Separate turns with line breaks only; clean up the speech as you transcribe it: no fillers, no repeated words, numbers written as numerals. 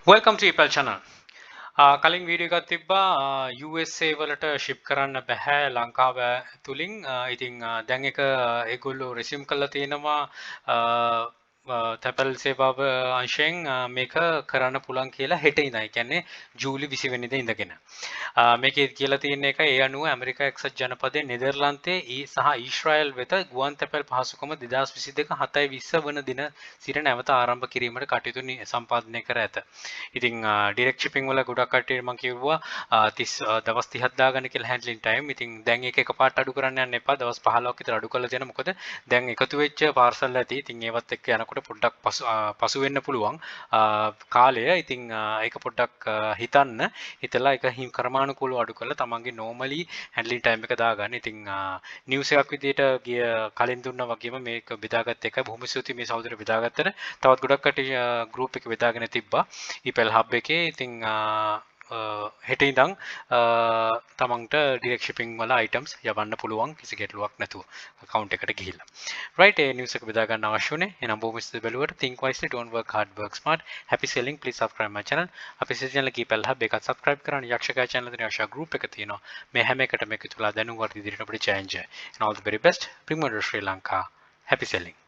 Welcome to Ipal channel. කලින් video එකක් තිබ්බා USA වලට ෂිප් කරන්න බෑ ලංකාව තුලින්. ඉතින් දැන් ඒක ඒගොල්ලෝ රිසියුම් කරලා තියෙනවා තැපැල් සේවාව අංශයෙන් මේක කරන්න පුළුවන් කියලා හෙට ඉඳන්. ඒ කියන්නේ ජූලි 20 වෙනිදා ඉඳගෙන. මේකේ කියලා තියෙන එක ඒ අනුව ඇමරිකා එක්සත් ජනපදයේ නෙදර්ලන්තයේ සහ ඊශ්‍රායල් වෙත ගුවන් තැපැල් පහසුකම 2022 7/20 වන දින සිට නැවත ආරම්භ කිරීමට කටයුතු සම්පාදනය කර ඇත. ඉතින් ඩිරෙක්ට් ෂිපින් වල ගොඩක් කට්ටියට මම කිව්වා 30 දවස් 30ක් දාගන්න කියලා හැන්ඩ්ලින් ටයිම්. ඉතින් දැන් ඒක එකපාරට අඩු කරන්න යන්න එපා. දවස් 15ක් විතර අඩු කරලා දෙන්න. මොකද දැන් එකතු වෙච්ච පාර්සල් ඇති. ඉතින් ඒවත් එක්ක යනකොට පොඩ්ඩක් පසු වෙන්න පුළුවන් කාලය. ඉතින් ඒක පොඩ්ඩක් හිතන්න. හිතලා ඒක හිම් කර්මානුකූලව අඩු කරලා තමන්ගේ නෝමලි හැන්ඩ්ලින් ටයිම් එක දාගන්න. ඉතින් නිවුස් එකක් විදියට ගිය කලින් දුන්නා වගේම මේක බෙදාගත්ත එක බොහොම ස්තුතියි මේ සහෝදර බෙදාගත්තට. තවත් ගොඩක් කට්ටිය ගෲප් එක බෙදාගෙන තිබ්බා. ඊපල් හබ් එකේ. ඉතින් හෙට ඉඳන් තමන්ට ඩිරෙක්ට් ෂිපින් වල අයිටම්ස් යවන්න පුළුවන් කිසි ගැටලුවක් නැතුව account එකට ගිහිල්ලා. right ඒ news එක බෙදා ගන්න අවශ්‍ය උනේ. එහෙනම් බොහොම ස්තුතියි බැලුවට. think wisely, don't work hard, work smart. Happy selling. Please subscribe my channel. අපේ channel එක ඊපල් හබ් එකත් subscribe කරන්න. යක්ෂකයා channel එකේ අවශ්‍ය group එක තියෙනවා. මේ හැම එකටම එකතු වෙලා දැනුම් වර්ධන ඉදිරියට අපිට challenge. And all the very best. Primo Sri Lanka. Happy selling.